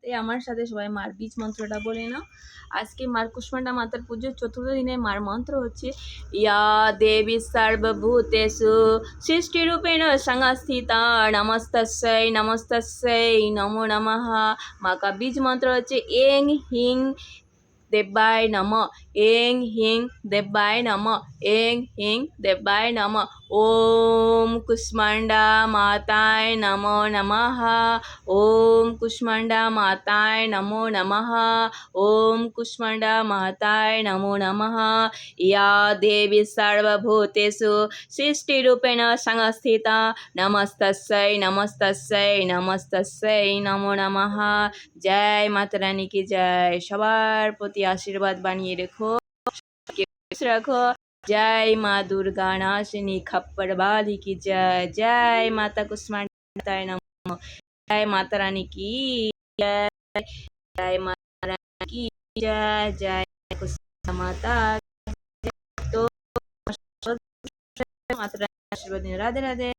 তাই আমার সাথে সবাই মার বীজ মন্ত্রটা বলে নাও। আজকে মার কুষ্মান্ডা মাতার পুজোর চতুর্থ দিনে মার মন্ত্র হচ্ছে ইয়া দেবী সর্বভূতেষু সৃষ্টিরূপেণ সংস্থিতা নমস্তস্যৈ নমস্তস্যৈ নমো নমঃ। মাকা বীজ মন্ত্র হচ্ছে এং হিং দেব্যায় নমঃ, এং হিং দেব্যায় নমঃ, এং হিং দেব্যায় নমঃ। ওম কুষ্মান্ডা মাতায় নমো নমঃ, ওম কুষ্মান্ডা মাতায় নমো নমঃ, ওম কুষ্মান্ডা মাতায় নমো নমঃ। ইয়া দেবী সর্বভূতেষু সৃষ্টিরূপেণ সংস্থিতা নমস্তস্যৈ নমস্তস্যৈ নমস্তস্যৈ নমো নমঃ। জয় মাতা রানী কি জয়। সবার প্রতি আশীর্বাদ বানিয়ে রেখো, রাখো। जय माँ दुर्गा नाशिनी खप्पर वाली की जय। जय माता कुष्मांडाय नमः। जय माता रानी की जय। जय माता रानी की जय। जय कुष्मांडा माता। तो माता रानी आशीर्वाद। राधे राधे।